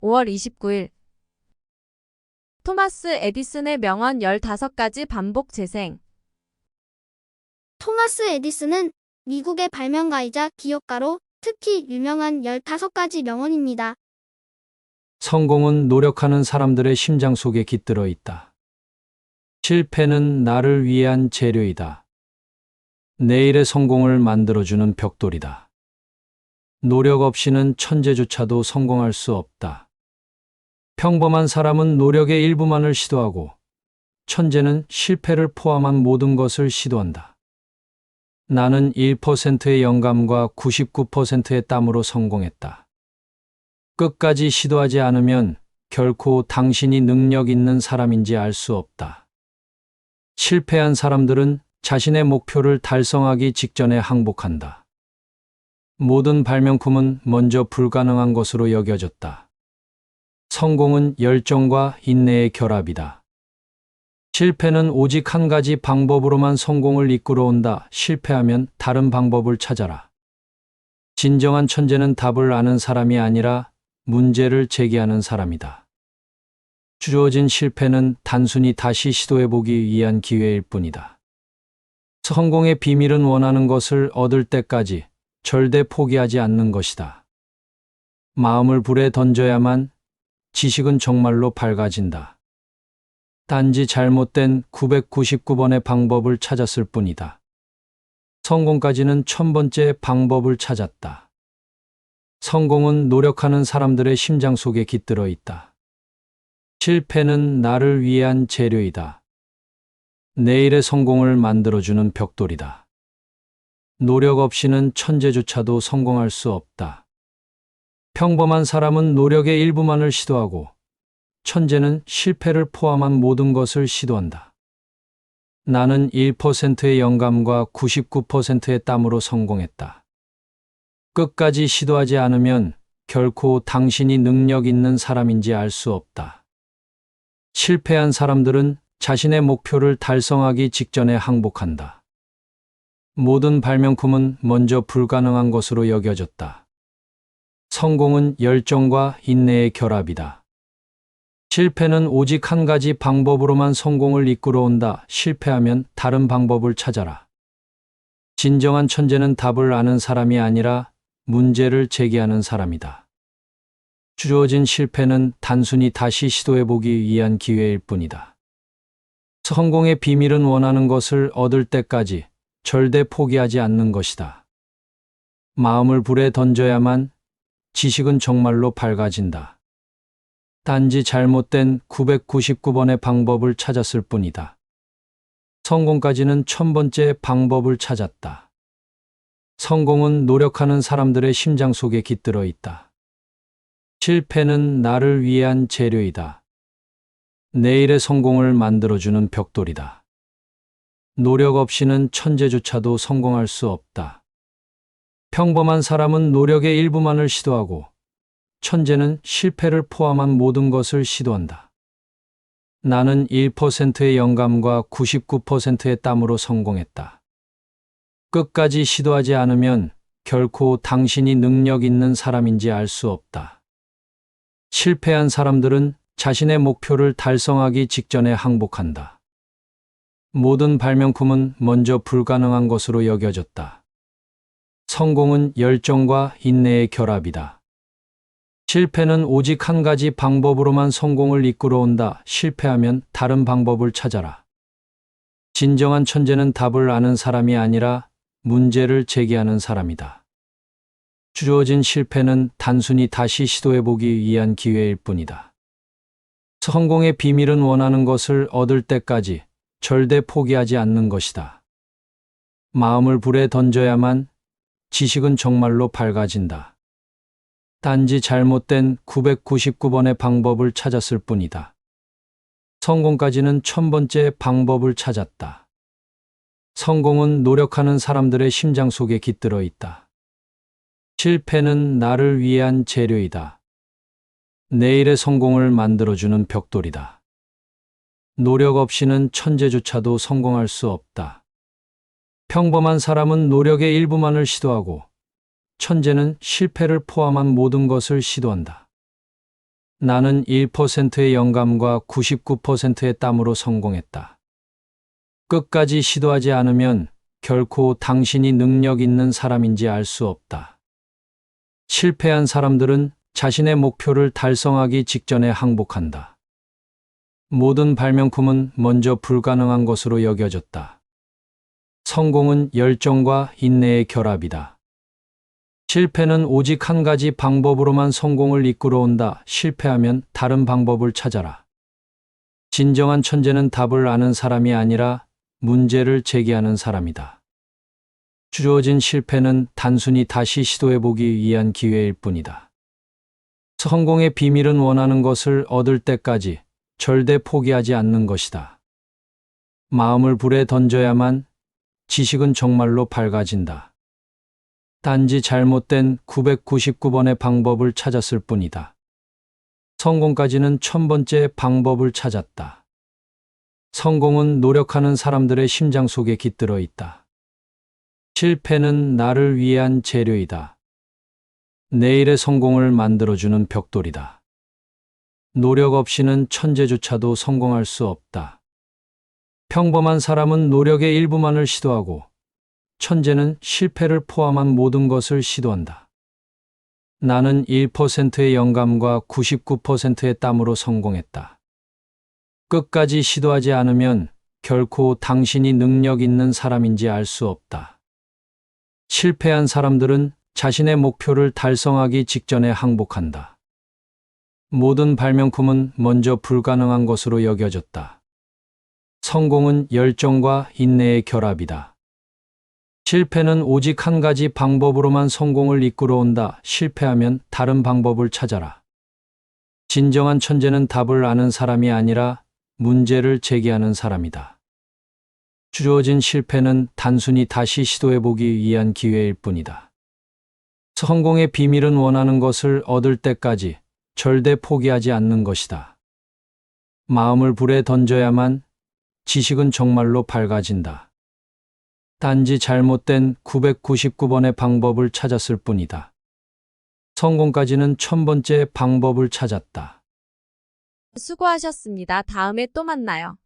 5월 29일 토마스 에디슨의 명언 15가지 반복 재생. 토마스 에디슨은 미국의 발명가이자 기업가로 특히 유명한 15가지 명언입니다. 성공은 노력하는 사람들의 심장 속에 깃들어 있다. 실패는 나를 위한 재료이다. 내일의 성공을 만들어주는 벽돌이다. 노력 없이는 천재조차도 성공할 수 없다. 평범한 사람은 노력의 일부만을 시도하고, 천재는 실패를 포함한 모든 것을 시도한다. 나는 1%의 영감과 99%의 땀으로 성공했다. 끝까지 시도하지 않으면 결코 당신이 능력 있는 사람인지 알 수 없다. 실패한 사람들은 자신의 목표를 달성하기 직전에 항복한다. 모든 발명품은 먼저 불가능한 것으로 여겨졌다. 성공은 열정과 인내의 결합이다. 실패는 오직 한 가지 방법으로만 성공을 이끌어온다. 실패하면 다른 방법을 찾아라. 진정한 천재는 답을 아는 사람이 아니라 문제를 제기하는 사람이다. 주어진 실패는 단순히 다시 시도해보기 위한 기회일 뿐이다. 성공의 비밀은 원하는 것을 얻을 때까지 절대 포기하지 않는 것이다. 마음을 불에 던져야만 지식은 정말로 밝아진다. 단지 잘못된 999번의 방법을 찾았을 뿐이다. 성공까지는 1000번째 방법을 찾았다. 성공은 노력하는 사람들의 심장 속에 깃들어 있다. 실패는 나를 위한 재료이다. 내일의 성공을 만들어주는 벽돌이다. 노력 없이는 천재조차도 성공할 수 없다. 평범한 사람은 노력의 일부만을 시도하고, 천재는 실패를 포함한 모든 것을 시도한다. 나는 1%의 영감과 99%의 땀으로 성공했다. 끝까지 시도하지 않으면 결코 당신이 능력 있는 사람인지 알 수 없다. 실패한 사람들은 자신의 목표를 달성하기 직전에 항복한다. 모든 발명품은 먼저 불가능한 것으로 여겨졌다. 성공은 열정과 인내의 결합이다. 실패는 오직 한 가지 방법으로만 성공을 이끌어온다. 실패하면 다른 방법을 찾아라. 진정한 천재는 답을 아는 사람이 아니라 문제를 제기하는 사람이다. 주어진 실패는 단순히 다시 시도해보기 위한 기회일 뿐이다. 성공의 비밀은 원하는 것을 얻을 때까지 절대 포기하지 않는 것이다. 마음을 불에 던져야만 지식은 정말로 밝아진다. 단지 잘못된 999번의 방법을 찾았을 뿐이다. 성공까지는 1000번째 방법을 찾았다. 성공은 노력하는 사람들의 심장 속에 깃들어 있다. 실패는 나를 위한 재료이다. 내일의 성공을 만들어주는 벽돌이다. 노력 없이는 천재조차도 성공할 수 없다. 평범한 사람은 노력의 일부만을 시도하고, 천재는 실패를 포함한 모든 것을 시도한다. 나는 1%의 영감과 99%의 땀으로 성공했다. 끝까지 시도하지 않으면 결코 당신이 능력 있는 사람인지 알 수 없다. 실패한 사람들은 자신의 목표를 달성하기 직전에 항복한다. 모든 발명품은 먼저 불가능한 것으로 여겨졌다. 성공은 열정과 인내의 결합이다. 실패는 오직 한 가지 방법으로만 성공을 이끌어온다. 실패하면 다른 방법을 찾아라. 진정한 천재는 답을 아는 사람이 아니라 문제를 제기하는 사람이다. 주어진 실패는 단순히 다시 시도해보기 위한 기회일 뿐이다. 성공의 비밀은 원하는 것을 얻을 때까지 절대 포기하지 않는 것이다. 마음을 불에 던져야만 지식은 정말로 밝아진다. 단지 잘못된 999번의 방법을 찾았을 뿐이다. 성공까지는 1000번째 방법을 찾았다. 성공은 노력하는 사람들의 심장 속에 깃들어 있다. 실패는 나를 위한 재료이다. 내일의 성공을 만들어주는 벽돌이다. 노력 없이는 천재조차도 성공할 수 없다. 평범한 사람은 노력의 일부만을 시도하고, 천재는 실패를 포함한 모든 것을 시도한다. 나는 1%의 영감과 99%의 땀으로 성공했다. 끝까지 시도하지 않으면 결코 당신이 능력 있는 사람인지 알 수 없다. 실패한 사람들은 자신의 목표를 달성하기 직전에 항복한다. 모든 발명품은 먼저 불가능한 것으로 여겨졌다. 성공은 열정과 인내의 결합이다. 실패는 오직 한 가지 방법으로만 성공을 이끌어온다. 실패하면 다른 방법을 찾아라. 진정한 천재는 답을 아는 사람이 아니라 문제를 제기하는 사람이다. 주어진 실패는 단순히 다시 시도해보기 위한 기회일 뿐이다. 성공의 비밀은 원하는 것을 얻을 때까지 절대 포기하지 않는 것이다. 마음을 불에 던져야만 지식은 정말로 밝아진다. 단지 잘못된 999번의 방법을 찾았을 뿐이다. 성공까지는 1000번째 방법을 찾았다. 성공은 노력하는 사람들의 심장 속에 깃들어 있다. 실패는 나를 위한 재료이다. 내일의 성공을 만들어주는 벽돌이다. 노력 없이는 천재조차도 성공할 수 없다. 평범한 사람은 노력의 일부만을 시도하고 천재는 실패를 포함한 모든 것을 시도한다. 나는 1%의 영감과 99%의 땀으로 성공했다. 끝까지 시도하지 않으면 결코 당신이 능력 있는 사람인지 알 수 없다. 실패한 사람들은 자신의 목표를 달성하기 직전에 항복한다. 모든 발명품은 먼저 불가능한 것으로 여겨졌다. 성공은 열정과 인내의 결합이다. 실패는 오직 한 가지 방법으로만 성공을 이끌어온다. 실패하면 다른 방법을 찾아라. 진정한 천재는 답을 아는 사람이 아니라 문제를 제기하는 사람이다. 주어진 실패는 단순히 다시 시도해보기 위한 기회일 뿐이다. 성공의 비밀은 원하는 것을 얻을 때까지 절대 포기하지 않는 것이다. 마음을 불에 던져야만 지식은 정말로 밝아진다. 단지 잘못된 999번의 방법을 찾았을 뿐이다. 성공까지는 1000번째 방법을 찾았다. 수고하셨습니다. 다음에 또 만나요.